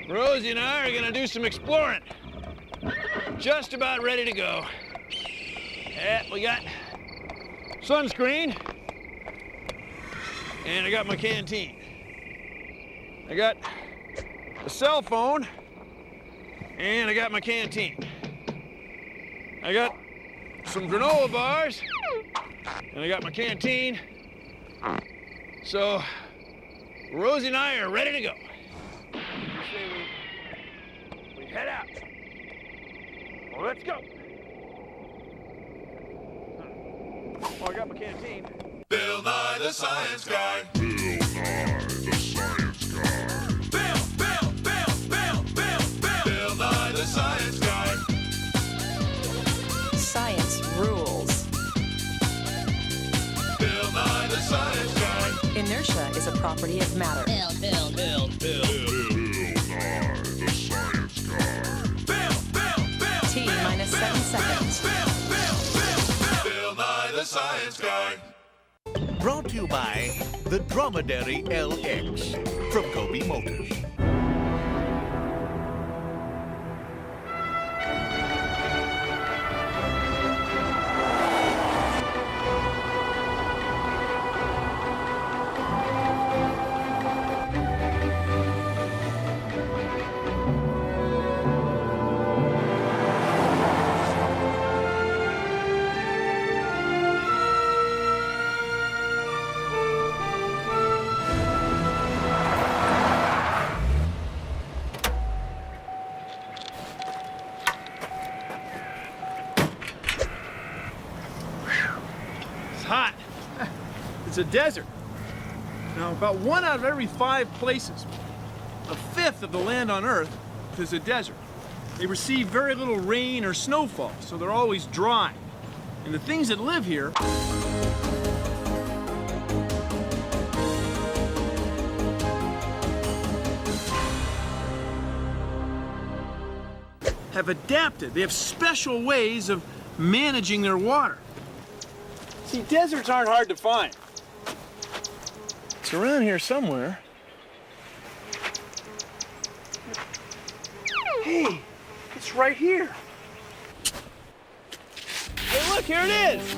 Rosie and I are gonna do some exploring. Just about ready to go. Yeah, we got sunscreen, and I got my canteen. I got a cell phone, and I got my canteen. I got some granola bars, and I got my canteen. So, Rosie and I are ready to go. You say we head out. Well, let's go. Oh, I got my canteen. Bill Nye the Science Guy. Bill Nye the Science Guy. Bill Nye the Science Guy. Science rules. Bill Nye the Science Guy. Inertia is a property of matter. Bill Nye the Science Guy. T minus 7 seconds. Bill Nye the Science Guy. Brought to you by the Dromedary LX from Kobe Motors. It's hot. It's a desert. Now, about 1 out of every 5 places, a fifth of the land on Earth, is a desert. They receive very little rain or snowfall, so they're always dry. And the things that live here have adapted. They have special ways of managing their water. See, deserts aren't hard to find. It's around here somewhere. Hey, it's right here. Hey, look, here it is.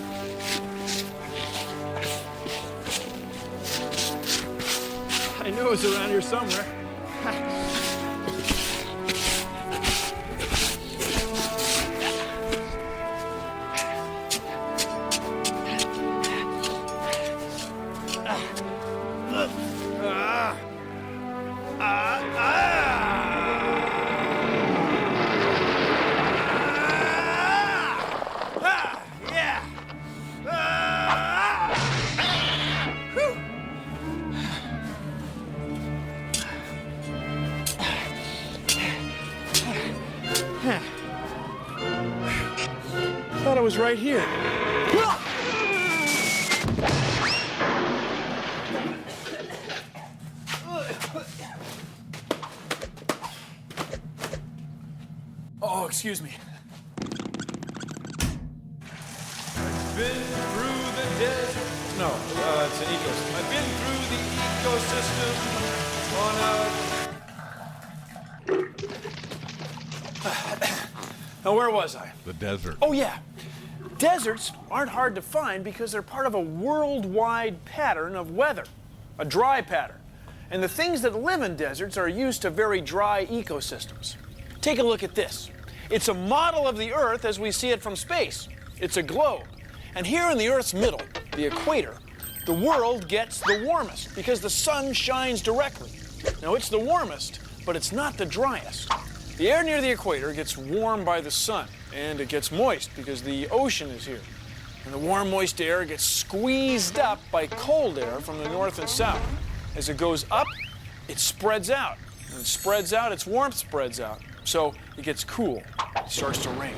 I knew it was around here somewhere. Thought it was right here. Oh, excuse me. I've been through the desert. No, it's an ecosystem. I've been through the ecosystem on a... Now, where was I? The desert. Oh, yeah. Deserts aren't hard to find because they're part of a worldwide pattern of weather, a dry pattern. And the things that live in deserts are used to very dry ecosystems. Take a look at this. It's a model of the Earth as we see it from space. It's a globe. And here in the Earth's middle, the equator, the world gets the warmest because the sun shines directly. Now, it's the warmest, but it's not the driest. The air near the equator gets warm by the sun, and it gets moist because the ocean is here. And the warm, moist air gets squeezed up by cold air from the north and south. As it goes up, it spreads out. When it spreads out, its warmth spreads out. So it gets cool. It starts to rain.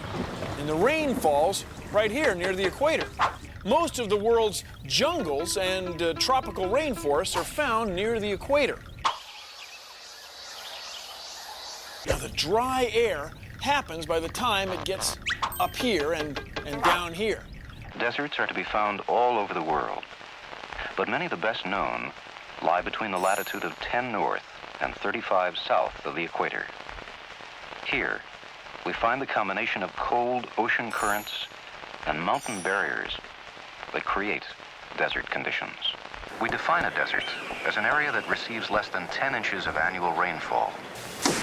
And the rain falls right here near the equator. Most of the world's jungles and tropical rainforests are found near the equator. Now, the dry air happens by the time it gets up here and down here. Deserts are to be found all over the world, but many of the best known lie between the latitude of 10 north and 35 south of the equator. Here, we find the combination of cold ocean currents and mountain barriers that create desert conditions. We define a desert as an area that receives less than 10 inches of annual rainfall.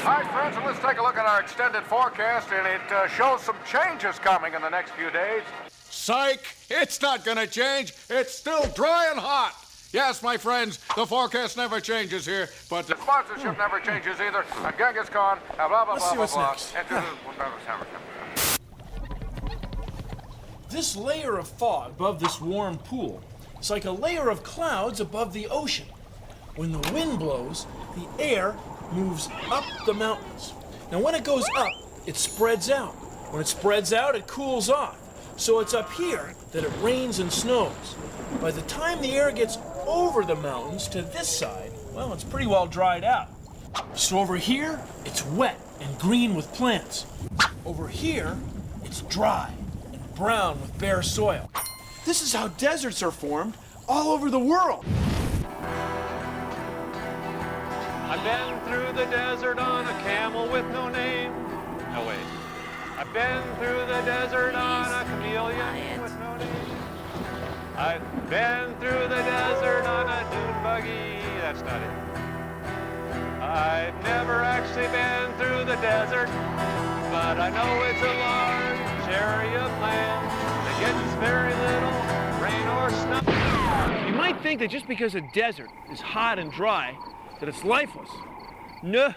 All right, friends, and let's take a look at our extended forecast, and it shows some changes coming in the next few days. Psych! It's not gonna change. It's still dry and hot. Yes, my friends, the forecast never changes here, but The sponsorship never changes either. Genghis Khan, blah, blah, blah, Let's see blah, what's blah. next. This layer of fog above this warm pool is like a layer of clouds above the ocean. When the wind blows, the air moves up the mountains. Now, when it goes up, it spreads out. When it spreads out, it cools off. So it's up here that it rains and snows. By the time the air gets over the mountains to this side, well, it's pretty well dried out. So over here, it's wet and green with plants. Over here, it's dry and brown with bare soil. This is how deserts are formed all over the world. I've been through the desert on a camel with no name. No, wait. I've been through the desert on a chameleon with no name. I've been through the desert on a dune buggy. That's not it. I've never actually been through the desert, but I know it's a large area of land that gets very little rain or snow. You might think that just because a desert is hot and dry, that it's lifeless. No,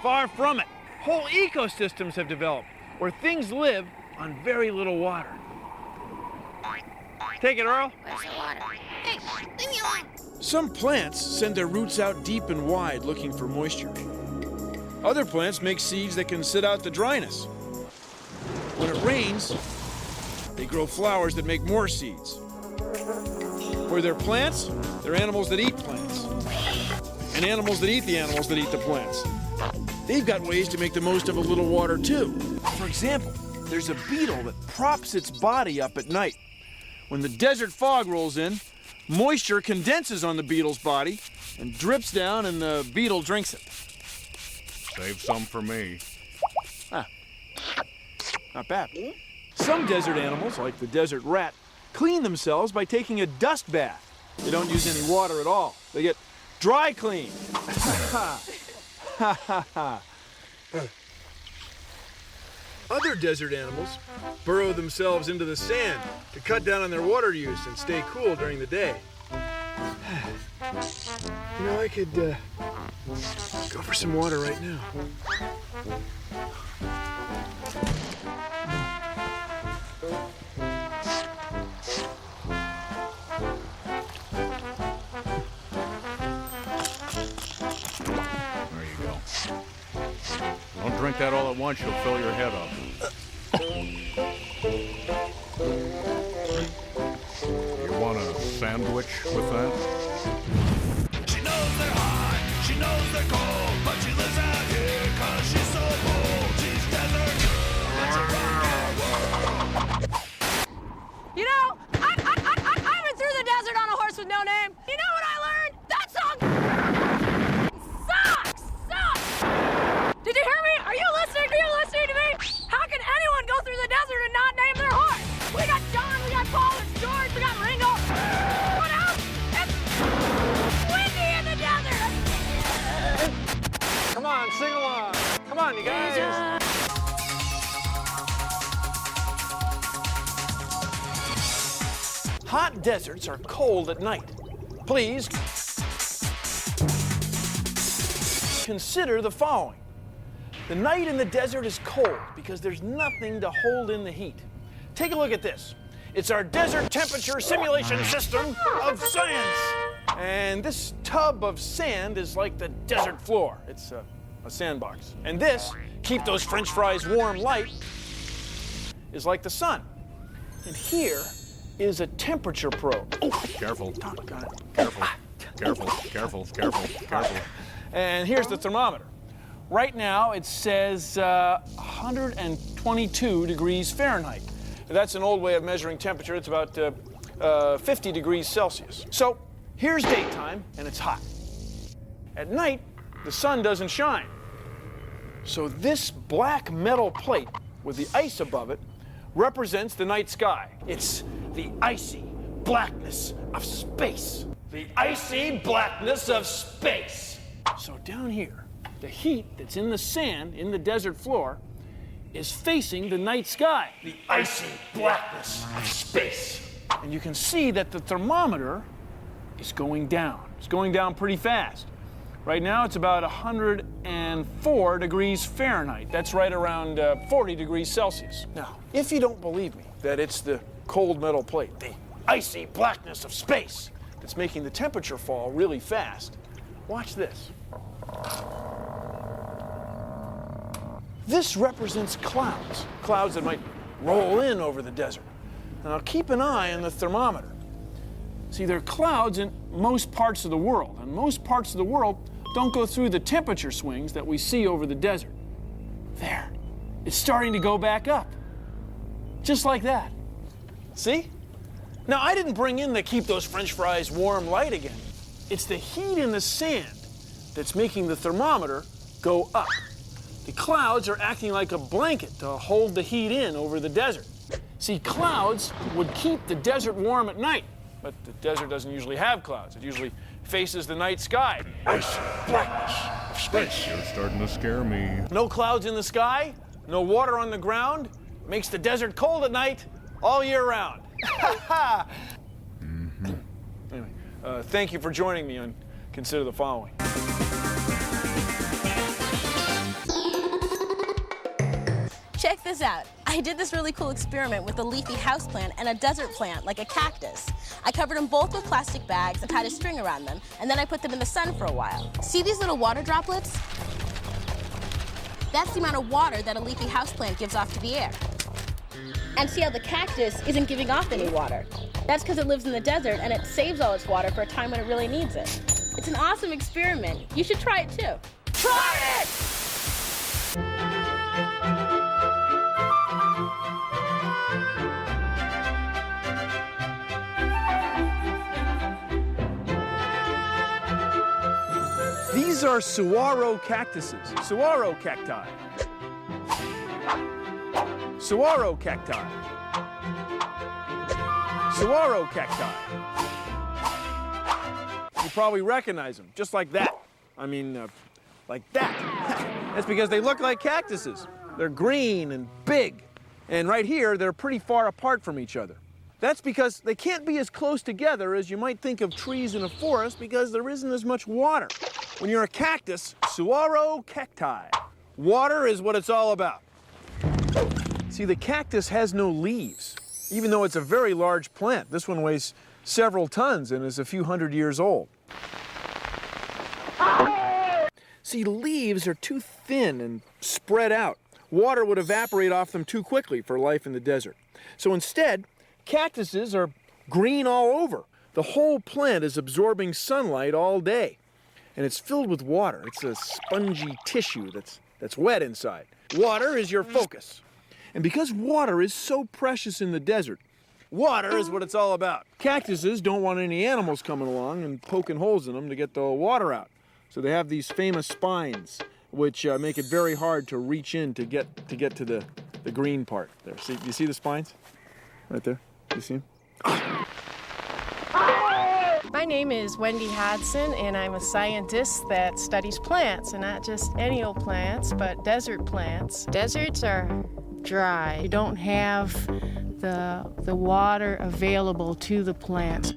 far from it. Whole ecosystems have developed where things live on very little water. Take it, Earl. Where's the water? Hey, leave me alone. Some plants send their roots out deep and wide looking for moisture. Other plants make seeds that can sit out the dryness. When it rains, they grow flowers that make more seeds. Where they're plants, they're animals that eat plants. And animals that eat the animals that eat the plants. They've got ways to make the most of a little water too. For example, there's a beetle that props its body up at night. When the desert fog rolls in, moisture condenses on the beetle's body and drips down, and the beetle drinks it. Save some for me. Not bad. Some desert animals, like the desert rat, clean themselves by taking a dust bath. They don't use any water at all. They get dry clean. Other desert animals burrow themselves into the sand to cut down on their water use and stay cool during the day. You know, I could go for some water right now. There you go. Don't drink that all at once, you'll fill your head up. You want a sandwich with that? She knows they're hot, she knows they're cold, but she lives out here 'cause she's so bold. She's desert girl, let's rock our world. You know, I've been through the desert on a horse with no name. You know what I learned? That song sucks! Did you hear me? Are you listening? Are you listening to me? How can anyone go through the desert and not name their horse? We got John, we got Paul, and George, we got Ringo. What else? It's windy in the desert. Come on, sing along. Come on, you guys. Hot deserts are cold at night. Please consider the following. The night in the desert is cold because there's nothing to hold in the heat. Take a look at this. It's our desert temperature simulation system of science. And this tub of sand is like the desert floor. It's a sandbox. And this, keep those French fries warm light, is like the sun. And here is a temperature probe. Oh, Careful, got it. careful, careful, careful, careful, careful. And here's the thermometer. Right now it says 122 degrees Fahrenheit. That's an old way of measuring temperature. It's about 50 degrees Celsius. So here's daytime, and it's hot. At night, the sun doesn't shine. So this black metal plate with the ice above it represents the night sky. It's the icy blackness of space. The icy blackness of space. So down here, the heat that's in the sand, in the desert floor, is facing the night sky. The icy blackness of space. And you can see that the thermometer is going down. It's going down pretty fast. Right now, it's about 104 degrees Fahrenheit. That's right around 40 degrees Celsius. Now, if you don't believe me that it's the cold metal plate, the icy blackness of space, that's making the temperature fall really fast, watch this. This represents clouds, clouds that might roll in over the desert. Now, keep an eye on the thermometer. See, there are clouds in most parts of the world, and most parts of the world don't go through the temperature swings that we see over the desert. There, it's starting to go back up, just like that. See? Now, I didn't bring in the keep those French fries warm light again. It's the heat in the sand that's making the thermometer go up. The clouds are acting like a blanket to hold the heat in over the desert. See, clouds would keep the desert warm at night, but the desert doesn't usually have clouds. It usually faces the night sky. Icy blackness of space. You're starting to scare me. No clouds in the sky, no water on the ground, makes the desert cold at night all year round. Anyway, thank you for joining me on Consider the Following. Check this out. I did this really cool experiment with a leafy houseplant and a desert plant, like a cactus. I covered them both with plastic bags and tied a string around them, and then I put them in the sun for a while. See these little water droplets? That's the amount of water that a leafy houseplant gives off to the air. And see how the cactus isn't giving off any water? That's because it lives in the desert and it saves all its water for a time when it really needs it. It's an awesome experiment. You should try it too. Try it! These are saguaro cactuses, saguaro cacti. Saguaro cacti. Saguaro cacti. You probably recognize them, just like that. I mean, like that. That's because they look like cactuses. They're green and big. And right here, they're pretty far apart from each other. That's because they can't be as close together as you might think of trees in a forest because there isn't as much water. When you're a cactus, saguaro cacti, water is what it's all about. See, the cactus has no leaves, even though it's a very large plant. This one weighs several tons and is a few hundred years old. See, leaves are too thin and spread out. Water would evaporate off them too quickly for life in the desert. So instead, cactuses are green all over. The whole plant is absorbing sunlight all day. And it's filled with water. It's a spongy tissue that's wet inside. Water is your focus. And because water is so precious in the desert, water is what it's all about. Cactuses don't want any animals coming along and poking holes in them to get the water out. So they have these famous spines, which make it very hard to reach in to get to the green part there. See, you see the spines? Right there. You see them? My name is Wendy Hodson, and I'm a scientist that studies plants, and not just any old plants, but desert plants. Deserts are dry. You don't have the water available to the plants.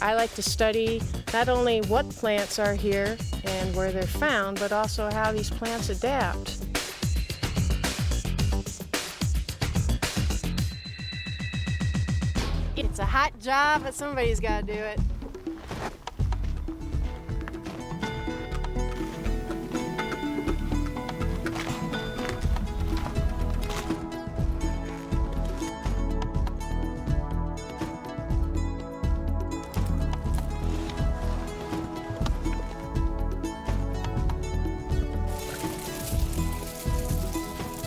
I like to study not only what plants are here and where they're found, but also how these plants adapt. It's a hot job, but somebody's got to do it.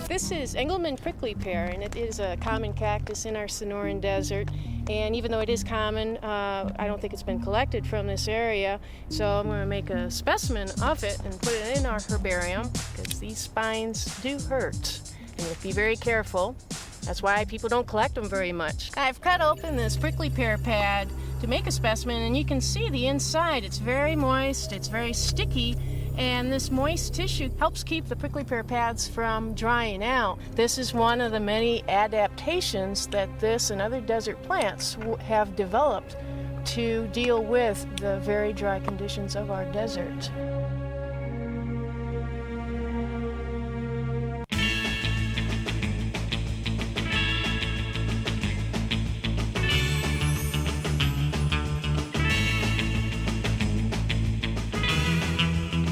This is Engelmann prickly pear, and it is a common cactus in our Sonoran Desert. And even though it is common, I don't think it's been collected from this area. So I'm going to make a specimen of it and put it in our herbarium, because these spines do hurt. And you have to be very careful. That's why people don't collect them very much. I've cut open this prickly pear pad to make a specimen, and you can see the inside. It's very moist, it's very sticky, and this moist tissue helps keep the prickly pear pads from drying out. This is one of the many adaptations that this and other desert plants have developed to deal with the very dry conditions of our desert.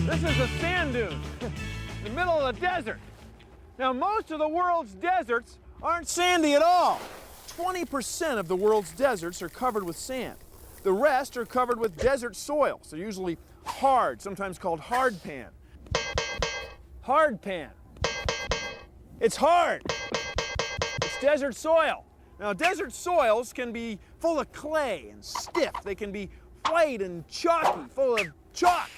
This is a sand dune in the middle of the desert. Now, most of the world's deserts aren't sandy at all. 20% of the world's deserts are covered with sand. The rest are covered with desert soils. They're usually hard, sometimes called hard pan. Hard pan. It's hard. It's desert soil. Now, desert soils can be full of clay and stiff. They can be white and chalky, full of chalk.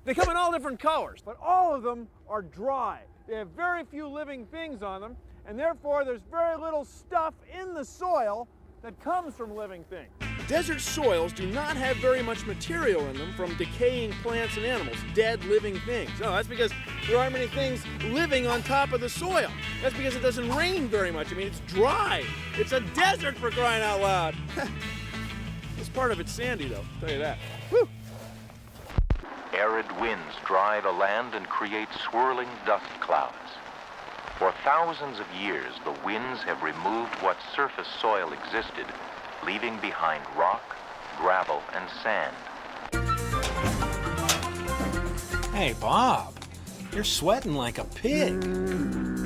They come in all different colors, but all of them are dry. They have very few living things on them, and therefore there's very little stuff in the soil that comes from living things. Desert soils do not have very much material in them from decaying plants and animals, dead living things. No, that's because there aren't many things living on top of the soil. That's because it doesn't rain very much. I mean, it's dry. It's a desert, for crying out loud. This part of it's sandy, though, I'll tell you that. Whew. Arid winds dry the land and create swirling dust clouds. For thousands of years, the winds have removed what surface soil existed, leaving behind rock, gravel, and sand. Hey, Bob, you're sweating like a pig.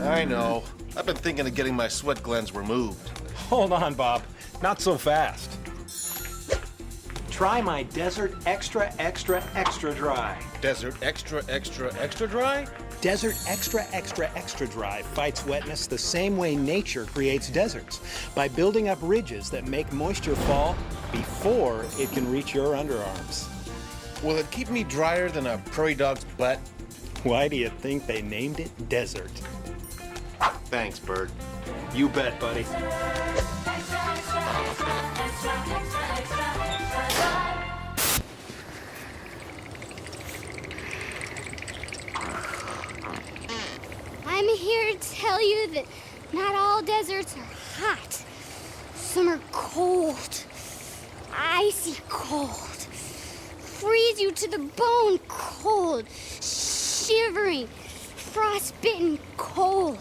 I know. I've been thinking of getting my sweat glands removed. Hold on, Bob. Not so fast. Try my Desert Extra Extra Extra Dry. Desert Extra Extra Extra Dry? Desert Extra Extra Extra Dry fights wetness the same way nature creates deserts, by building up ridges that make moisture fall before it can reach your underarms. Will it keep me drier than a prairie dog's butt? Why do you think they named it Desert? Thanks, Bert. You bet, buddy. I'm here to tell you that not all deserts are hot. Some are cold, icy cold, freeze you to the bone cold, shivering, frostbitten cold.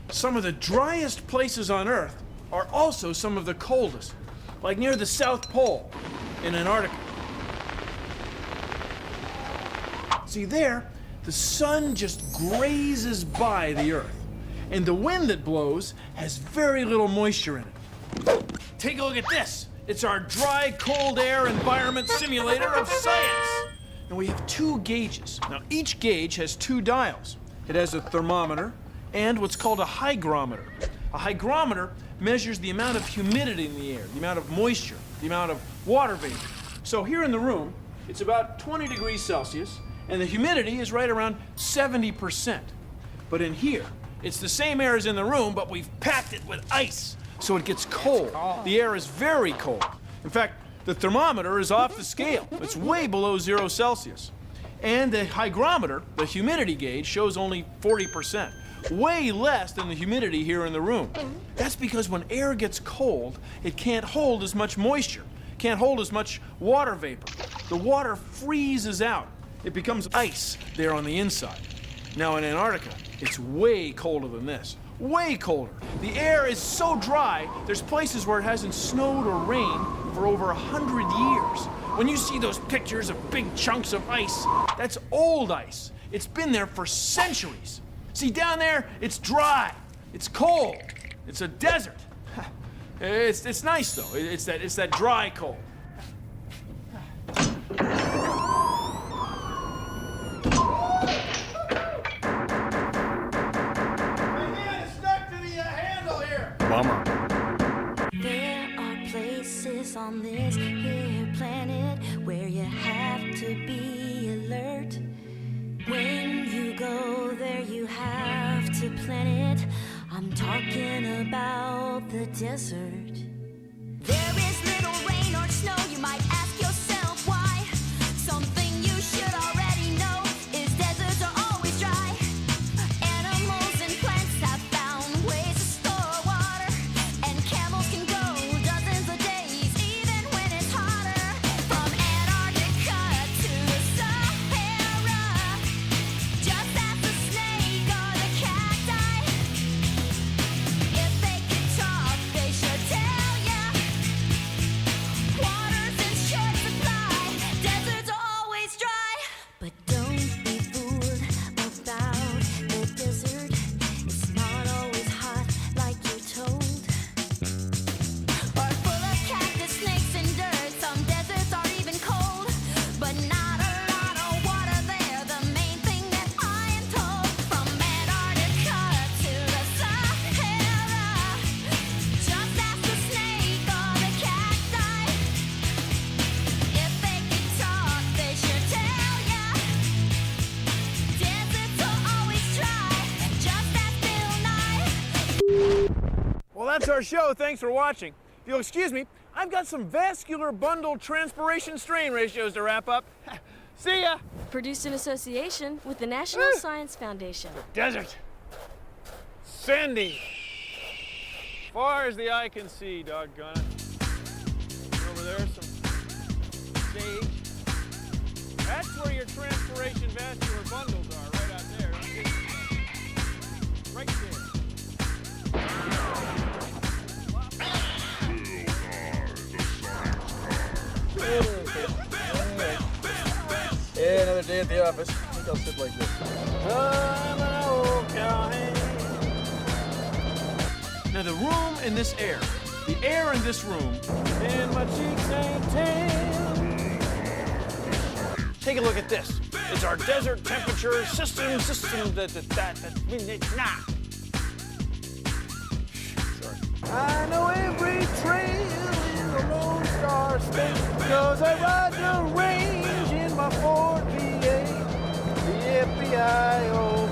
Some of the driest places on Earth are also some of the coldest, like near the South Pole in Antarctica. See there, the sun just grazes by the Earth, and the wind that blows has very little moisture in it. Take a look at this. It's our dry, cold air environment simulator of science. And we have two gauges. Now, each gauge has two dials. It has a thermometer and what's called a hygrometer. A hygrometer measures the amount of humidity in the air, the amount of moisture, the amount of water vapor. So here in the room, it's about 20 degrees Celsius, and the humidity is right around 70%. But in here, it's the same air as in the room, but we've packed it with ice, so it gets cold. The air is very cold. In fact, the thermometer is off the scale. It's way below 0 Celsius. And the hygrometer, the humidity gauge, shows only 40%. Way less than the humidity here in the room. That's because when air gets cold, it can't hold as much moisture, can't hold as much water vapor. The water freezes out. It becomes ice there on the inside. Now in Antarctica, it's way colder than this. Way colder. The air is so dry, there's places where it hasn't snowed or rained for over 100 years. When you see those pictures of big chunks of ice, that's old ice. It's been there for centuries. See, down there, it's dry, it's cold, It's a desert. It's nice though. It's that dry cold. Bummer. There are places on this here planet where you have to be alert. When you go there, you have to plan it. I'm talking about the desert. There is little rain or snow. You might ask yourself why. Something you should already know is deserts are always dry. Animals and plants have found ways to store water, and camels can go dozens of days even when it's hotter. From Antarctica to the Sahara, just as the snake or the cacti. If they could talk, they should tell ya. Water's in short supply, deserts are always dry. But don't be fooled about the desert. It's not always hot like you're told. Or full of cactus, snakes, and dirt. Some deserts are even cold, but not a lot of water there. The main thing that I am told, from Antarctica to the Sahara, just ask the snake or the cacti. If they could talk, they should tell ya. Deserts are always dry, just ask Bill Nye. Well, that's our show. Thanks for watching. If you'll excuse me, I've got some vascular bundle transpiration strain ratios to wrap up. See ya! Produced in association with the National Science Foundation. Desert. Sandy. Far as the eye can see, doggone it. Over there, some sage. That's where your transpiration vascular bundles are, right out there. Right there. Yeah, another day at the office. I think I'll sit like this. Now the room and this air, the air in this room, and my cheeks ain't tan. Take a look at this. It's our desert temperature system. Nah. Sorry. I know every trail in the Lone Star State, 'cause I ride the range in my Ford V8, the F-B-I-O.